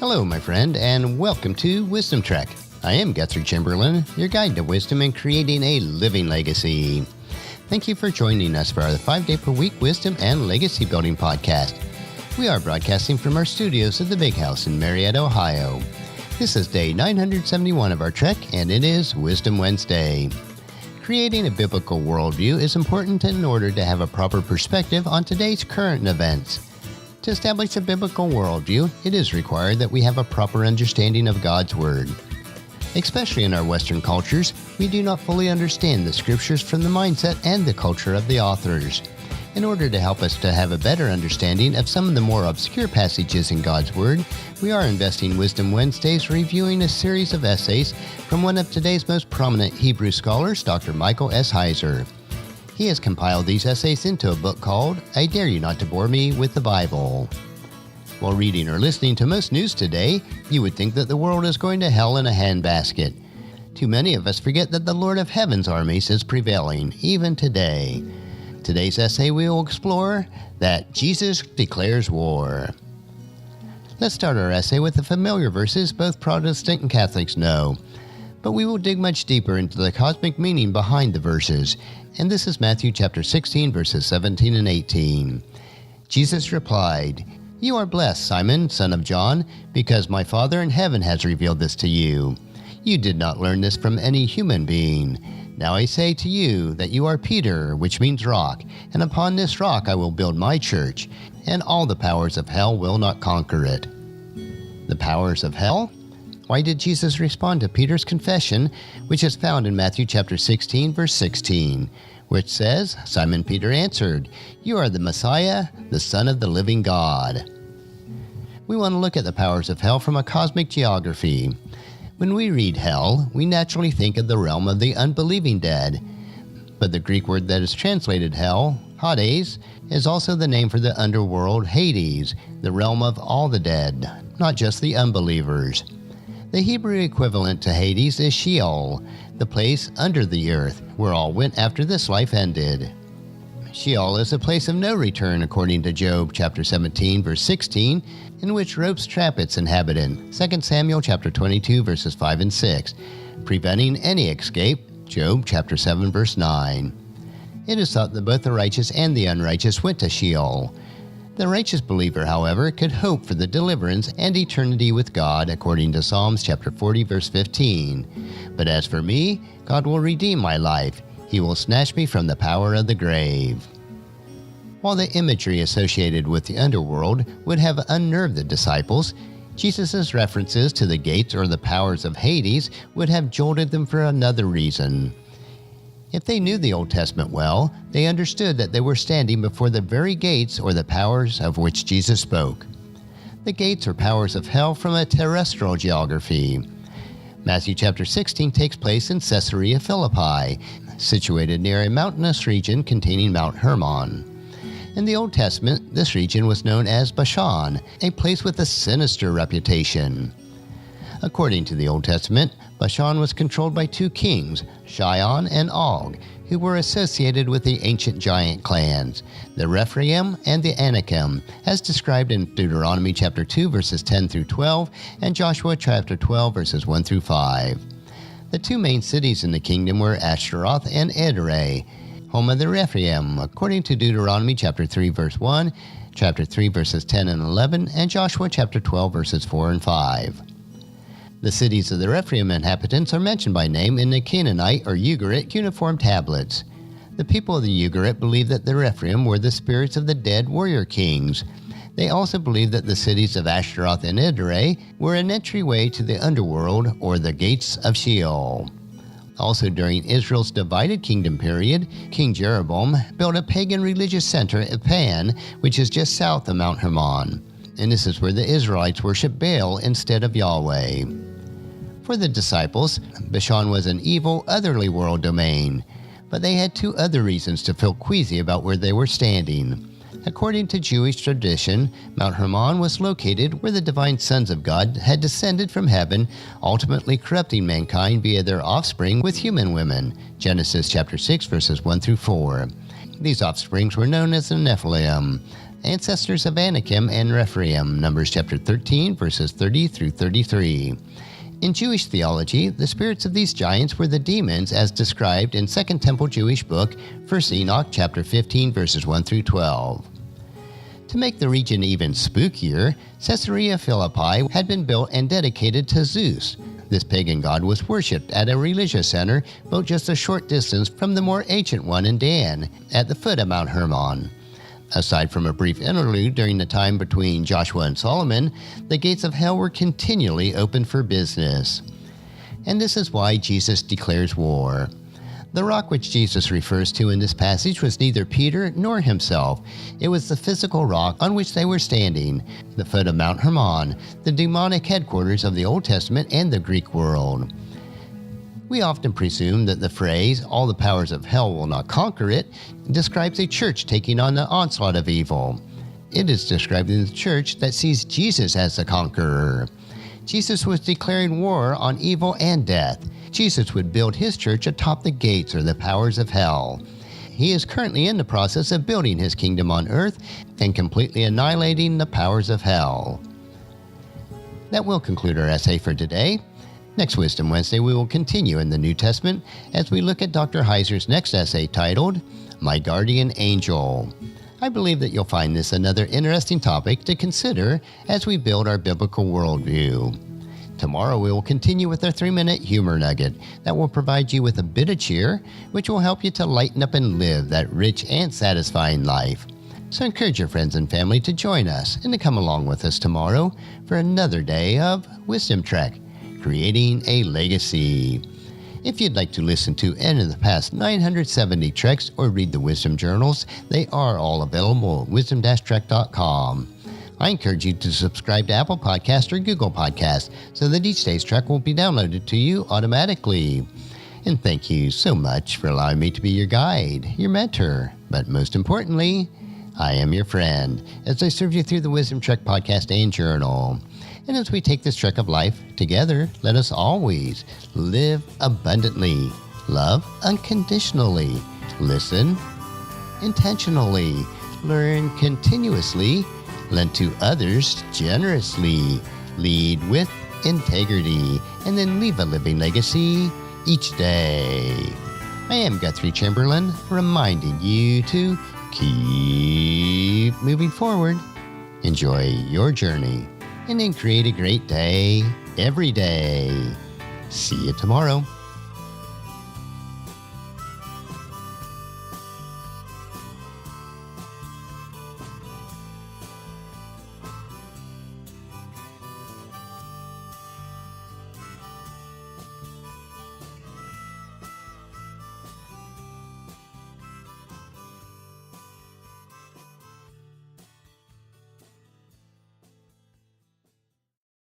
Hello, my friend, and welcome to Wisdom Trek. I am Guthrie Chamberlain, your guide to wisdom and creating a living legacy. Thank you for joining us for our 5-day-per-week Wisdom and Legacy Building podcast. We are broadcasting from our studios at the Big House in Marietta, Ohio. This is day 971 of our trek, and it is Wisdom Wednesday. Creating a biblical worldview is important in order to have a proper perspective on today's current events. To establish a biblical worldview, it is required that we have a proper understanding of God's Word. Especially in our Western cultures, we do not fully understand the Scriptures from the mindset and the culture of the authors. In order to help us to have a better understanding of some of the more obscure passages in God's Word, we are investing Wisdom Wednesdays reviewing a series of essays from one of today's most prominent Hebrew scholars, Dr. Micheal S. Heiser. He has compiled these essays into a book called I Dare You Not to Bore Me with the Bible. While reading or listening to most news today, you would think that the world is going to hell in a handbasket. Too many of us forget that the Lord of Heaven's armies is prevailing, even today. Today's essay we will explore that Jesus declares war. Let's start our essay with the familiar verses both Protestant and Catholics know. But we will dig much deeper into the cosmic meaning behind the verses, and this is Matthew chapter 16, verses 17 and 18. Jesus replied, "You are blessed, Simon, son of John, because my Father in heaven has revealed this to you. You did not learn this from any human being. Now I say to you that you are Peter, which means rock, and upon this rock I will build my church, and all the powers of hell will not conquer it." The powers of hell? Why did Jesus respond to Peter's confession, which is found in Matthew chapter 16, verse 16, which says, Simon Peter answered, "You are the Messiah, the Son of the living God." We want to look at the powers of hell from a cosmic geography. When we read hell, we naturally think of the realm of the unbelieving dead. But the Greek word that is translated hell, Hades, is also the name for the underworld Hades, the realm of all the dead, not just the unbelievers. The Hebrew equivalent to Hades is Sheol, the place under the earth, where all went after this life ended. Sheol is a place of no return according to Job chapter 17, verse 16, in which ropes trap its inhabitant, 2 Samuel chapter 22, verses 5 and 6, preventing any escape, Job chapter 7, verse 9. It is thought that both the righteous and the unrighteous went to Sheol. The righteous believer, however, could hope for the deliverance and eternity with God according to Psalms chapter 40, verse 15. But as for me, God will redeem my life. He will snatch me from the power of the grave. While the imagery associated with the underworld would have unnerved the disciples, Jesus' references to the gates or the powers of Hades would have jolted them for another reason. If they knew the Old Testament well, they understood that they were standing before the very gates or the powers of which Jesus spoke. The gates or powers of hell from a terrestrial geography. Matthew chapter 16 takes place in Caesarea Philippi, situated near a mountainous region containing Mount Hermon. In the Old Testament, this region was known as Bashan, a place with a sinister reputation. According to the Old Testament, Bashan was controlled by two kings, Sihon and Og, who were associated with the ancient giant clans, the Rephaim and the Anakim, as described in Deuteronomy chapter 2, verses 10 through 12, and Joshua chapter 12, verses 1 through 5. The two main cities in the kingdom were Ashtaroth and Edrei, home of the Rephaim, according to Deuteronomy chapter 3, verse 1, chapter 3, verses 10 and 11, and Joshua chapter 12, verses 4 and 5. The cities of the Rephaim inhabitants are mentioned by name in the Canaanite or Ugarit cuneiform tablets. The people of the Ugarit believed that the Rephaim were the spirits of the dead warrior kings. They also believed that the cities of Ashtaroth and Edrei were an entryway to the underworld or the gates of Sheol. Also during Israel's divided kingdom period, King Jeroboam built a pagan religious center at Pan, which is just south of Mount Hermon. And this is where the Israelites worship Baal instead of Yahweh. For the disciples, Bashan was an evil, otherly world domain, but they had two other reasons to feel queasy about where they were standing. According to Jewish tradition, Mount Hermon was located where the divine sons of God had descended from heaven, ultimately corrupting mankind via their offspring with human women, Genesis chapter 6, verses 1 through 4. These offsprings were known as the Nephilim, ancestors of Anakim and Rephaim, Numbers chapter 13, verses 30 through 33. In Jewish theology, the spirits of these giants were the demons as described in Second Temple Jewish book, 1 Enoch chapter 15, verses 1 through 12. To make the region even spookier, Caesarea Philippi had been built and dedicated to Zeus. This pagan god was worshipped at a religious center built just a short distance from the more ancient one in Dan, at the foot of Mount Hermon. Aside from a brief interlude during the time between Joshua and Solomon, the gates of hell were continually open for business. And this is why Jesus declares war. The rock which Jesus refers to in this passage was neither Peter nor himself. It was the physical rock on which they were standing, the foot of Mount Hermon, the demonic headquarters of the Old Testament and the Greek world. We often presume that the phrase, all the powers of hell will not conquer it, describes a church taking on the onslaught of evil. It is describing the church that sees Jesus as the conqueror. Jesus was declaring war on evil and death. Jesus would build his church atop the gates or the powers of hell. He is currently in the process of building his kingdom on earth and completely annihilating the powers of hell. That will conclude our essay for today. Next Wisdom Wednesday, we will continue in the New Testament as we look at Dr. Heiser's next essay titled, My Guardian Angel. I believe that you'll find this another interesting topic to consider as we build our biblical worldview. Tomorrow we will continue with our 3-minute humor nugget that will provide you with a bit of cheer, which will help you to lighten up and live that rich and satisfying life. So encourage your friends and family to join us and to come along with us tomorrow for another day of Wisdom Trek, Creating a Legacy. If you'd like to listen to any of the past 970 treks or read the Wisdom Journals, they are all available at wisdom-trek.com. I encourage you to subscribe to Apple Podcasts or Google Podcasts so that each day's trek will be downloaded to you automatically. And thank you so much for allowing me to be your guide, your mentor, but most importantly, I am your friend as I serve you through the Wisdom Trek podcast and journal. And as we take this trek of life together, let us always live abundantly, love unconditionally, listen intentionally, learn continuously, lend to others generously, lead with integrity, and then leave a living legacy each day. I am Guthrie Chamberlain, reminding you to keep moving forward, enjoy your journey, and then create a great day every day. See you tomorrow.